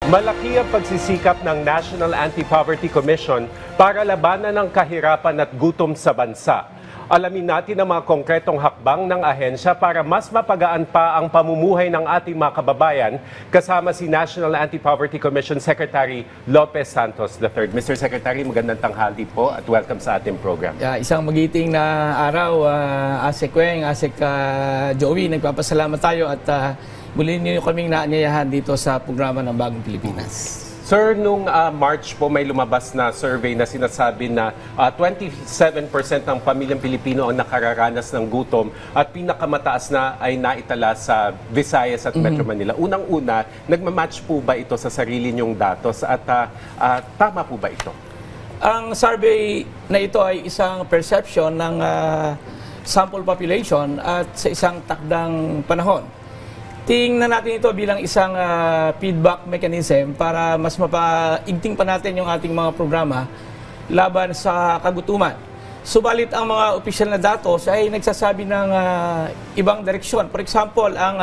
Malaki ang pagsisikap ng National Anti-Poverty Commission para labanan ang kahirapan at gutom sa bansa. Alamin natin ang mga konkretong hakbang ng ahensya para mas mapagaan pa ang pamumuhay ng ating mga kababayan kasama si National Anti-Poverty Commission Secretary Lopez Santos III. Mr. Secretary, magandang tanghali po at welcome sa ating program. Isang magiting na araw, Asek Weng, Asek Joey, nagpapasalamat tayo at muli niyo kaming naanyayahan dito sa programa ng Bagong Pilipinas. Sir, nung March po may lumabas na survey na sinasabi na 27% ng pamilyang Pilipino ang nakararanas ng gutom at pinakamataas na ay naitala sa Visayas at Metro Manila. Unang-una, nagmamatch po ba ito sa sarili niyong datos at tama po ba ito? Ang survey na ito ay isang perception ng sample population at sa isang takdang panahon. Tingnan natin ito bilang isang feedback mechanism para mas mapaigting pa natin yung ating mga programa laban sa kagutuman. Subalit ang mga opisyal na datos ay nagsasabi ng ibang direksyon. For example, ang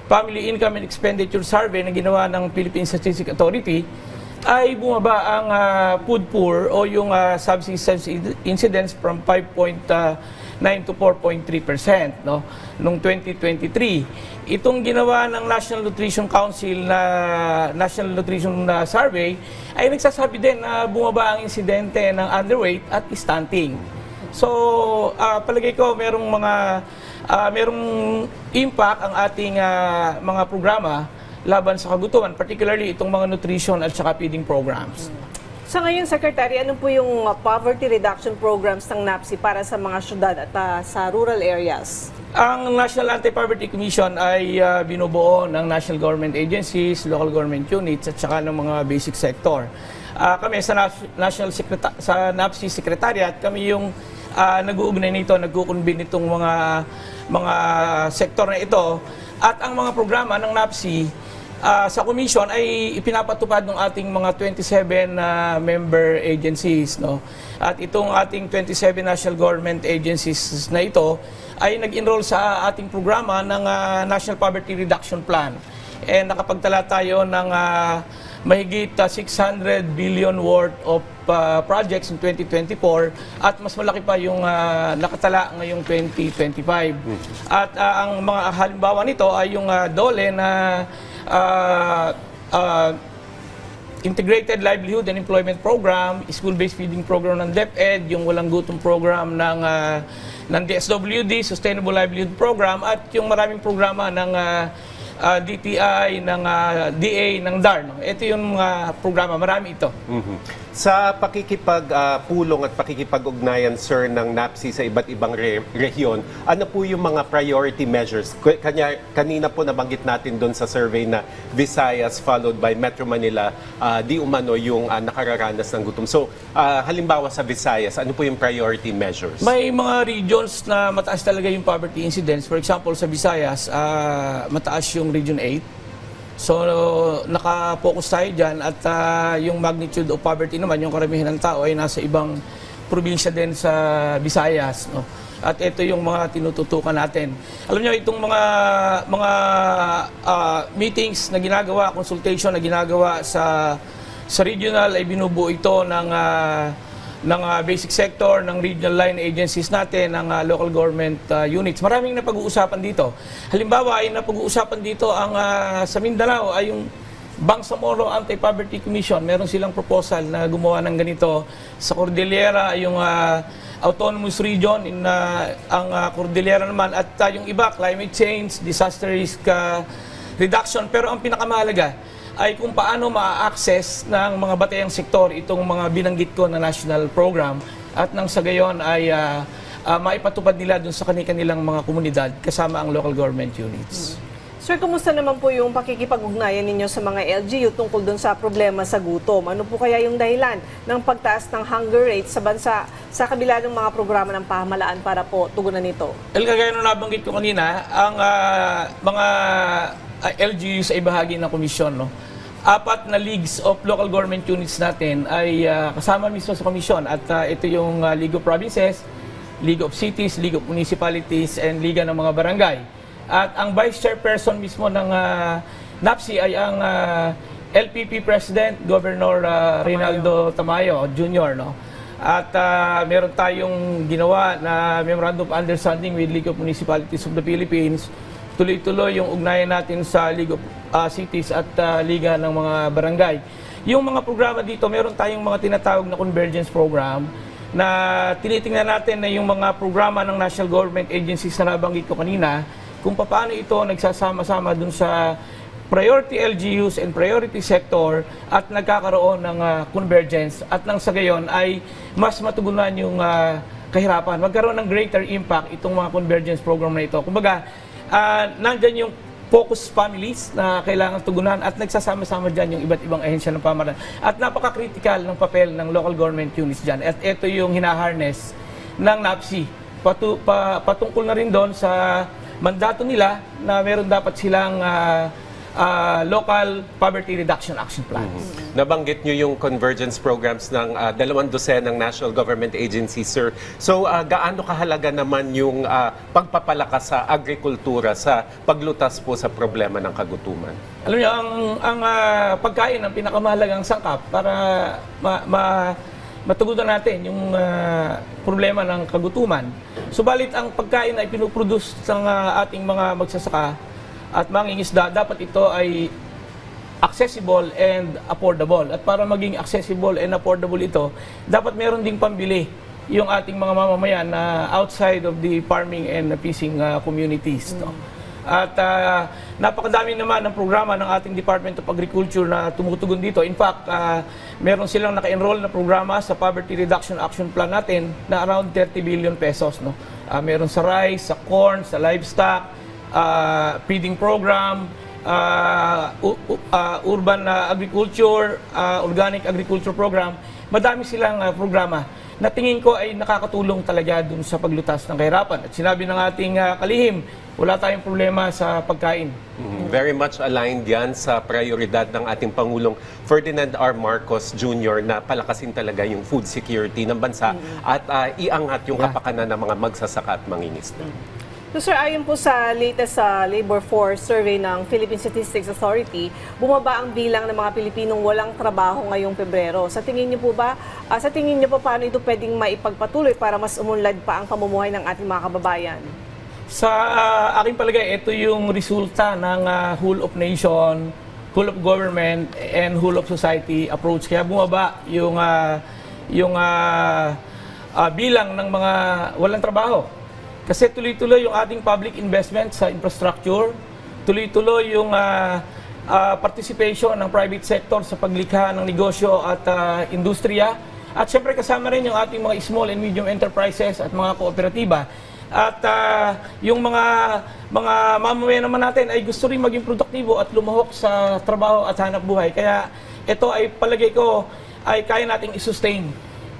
Family Income and Expenditure Survey na ginawa ng Philippine Statistics Authority ay bumaba ang food poor o yung subsistence incidence from 5.9 to 4.3%, no, noong 2023. Itong ginawa ng National Nutrition Council na National Nutrition Survey ay nagsasabi din na bumaba ang insidente ng underweight at stunting. So, palagay ko merong impact ang ating mga programa laban sa kagutuman, particularly itong mga nutrition at saka feeding programs. Sa ngayon, Secretary, ano po yung poverty reduction programs ng NAPSI para sa mga syudad at sa rural areas? Ang National Anti-Poverty Commission ay binubuo ng national government agencies, local government units at saka ng mga basic sector. Kami sa NAPSI Secretariat, kami yung nag-uugnay nito, nagkukunbin itong mga sektor na ito. At ang mga programa ng NAPSI sa commission ay ipinapatupad ng ating mga 27 member agencies, no. At itong ating 27 national government agencies na ito ay nag-enroll sa ating programa ng National Poverty Reduction Plan. And nakapagtala tayo ng mahigit 600 billion worth of projects in 2024 at mas malaki pa yung nakatala ngayong 2025. At ang mga halimbawa nito ay yung DOLE na Integrated Livelihood and Employment Program, School-Based Feeding Program ng DepEd, yung Walang Gutom Program ng DSWD, Sustainable Livelihood Program, at yung maraming programa ng DTI, ng DA, ng DAR. No? Ito yung mga programa, marami ito. Sa pakikipagpulong at pakikipag-ugnayan, sir, ng NAPSI sa iba't ibang rehiyon, ano po yung mga priority measures? Kanina po nabanggit natin doon sa survey na Visayas followed by Metro Manila, di umano yung nakararanas ng gutom. So, halimbawa sa Visayas, ano po yung priority measures? May mga regions na mataas talaga yung poverty incidence. For example, sa Visayas, mataas yung Region 8. So, naka-focus tayo dyan at yung magnitude of poverty naman, yung karamihan ng tao ay nasa ibang probinsya din sa Visayas. No? At ito yung mga tinututukan natin. Alam niyo, itong mga meetings na ginagawa, consultation na ginagawa sa regional ay binubuo ito ng basic sector, ng regional line agencies natin, ng local government units. Maraming napag-uusapan dito. Halimbawa ay napag-uusapan dito ang sa Mindanao ay yung Bangsamoro Anti-Poverty Commission. Meron silang proposal na gumawa ng ganito. Sa Cordillera, yung autonomous region, ang Cordillera naman, at yung iba, climate change, disaster risk reduction. Pero ang pinakamahalaga ay kung paano ma-access ng mga batayang sektor itong mga binanggit ko na national program at nang sa gayon ay maipatupad nila dun sa kanilang mga komunidad kasama ang local government units. Sir, kumusta naman po yung pakikipag-ugnayan ninyo sa mga LGU tungkol dun sa problema sa gutom? Ano po kaya yung dahilan ng pagtaas ng hunger rate sa bansa sa kabila ng mga programa ng pamahalaan para po tugunan ito? Kagaya nung nabanggit ko kanina, ang mga LGUs ay bahagi ng komisyon, no? 4 na leagues of local government units natin ay kasama mismo sa komisyon at ito yung League of Provinces, League of Cities, League of Municipalities, and Liga ng mga Barangay. At ang Vice Chairperson mismo ng NAPSI ay ang LPP President, Governor Reynaldo Tamayo Jr., no? At meron tayong ginawa na Memorandum of Understanding with League of Municipalities of the Philippines. Tuloy-tuloy yung ugnayan natin sa League of Cities at Liga ng mga Barangay. Yung mga programa dito, meron tayong mga tinatawag na convergence program na tinitingnan natin na yung mga programa ng national government agencies na nabanggit ko kanina, kung paano ito nagsasama-sama dun sa priority LGUs and priority sector at nagkakaroon ng convergence at nang sa gayon ay mas matugunan yung kahirapan. Magkaroon ng greater impact itong mga convergence program na ito. Kumbaga, nandyan yung focus families na kailangan tugunan at nagsasama-sama dyan yung iba't ibang ahensya ng pamahalaan. At napaka-critical ng papel ng local government units dyan. At ito yung hinaharness ng NAPSI. Patungkol na rin doon sa mandato nila na meron dapat silang local poverty reduction action plans. Nabanggit nyo yung convergence programs ng 12 ng national government agencies, sir. So, gaano kahalaga naman yung pagpapalakas sa agrikultura sa paglutas po sa problema ng kagutuman? Alam niyo, ang pagkain ang pinakamahalagang sangkap para matugunan natin yung problema ng kagutuman. Subalit ang pagkain ay pinuproduce ng ating mga magsasaka at mangingisda, dapat ito ay accessible and affordable. At para maging accessible and affordable ito, dapat meron ding pambili yung ating mga mamamayan na outside of the farming and fishing communities. No? At napakadami naman ng programa ng ating Department of Agriculture na tumutugon dito. In fact, meron silang naka-enroll na programa sa Poverty Reduction Action Plan natin na around 30 billion pesos. No? Meron sa rice, sa corn, sa livestock, feeding program, urban agriculture, organic agriculture program. Madami silang programa na tingin ko ay nakakatulong talaga dun sa paglutas ng kahirapan. At sinabi ng ating kalihim, wala tayong problema sa pagkain. Very much aligned yan sa prioridad ng ating Pangulong Ferdinand R. Marcos Jr. na palakasin talaga yung food security ng bansa at iangat yung kapakanan ng mga magsasaka at mangingisda. So sir, ayon po sa latest labor force survey ng Philippine Statistics Authority, bumaba ang bilang ng mga Pilipinong walang trabaho ngayong Pebrero. Sa tingin niyo po ba, paano ito pwedeng maipagpatuloy para mas umunlad pa ang pamumuhay ng ating mga kababayan? Sa aking palagay, ito yung resulta ng whole of nation, whole of government, and whole of society approach. Kaya bumaba yung bilang ng mga walang trabaho. Kasi tuloy-tuloy yung ating public investment sa infrastructure, tuloy-tuloy yung participation ng private sector sa paglikha ng negosyo at industriya. At syempre kasama rin yung ating mga small and medium enterprises at mga kooperatiba. At yung mga mamamayan naman natin ay gusto rin maging produktibo at lumahok sa trabaho at hanap buhay. Kaya ito ay palagay ko ay kaya nating i-sustain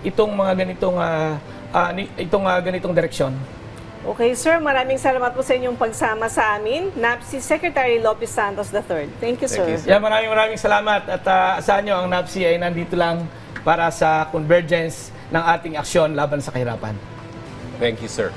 itong mga ganitong direksyon. Okay, sir. Maraming salamat po sa inyong pagsama sa amin. NAPSI Secretary Lopez Santos III. Thank you, sir. Thank you, sir. Yeah, maraming salamat. At asahan nyo, ang NAPSI ay nandito lang para sa convergence ng ating aksyon laban sa kahirapan. Thank you, sir.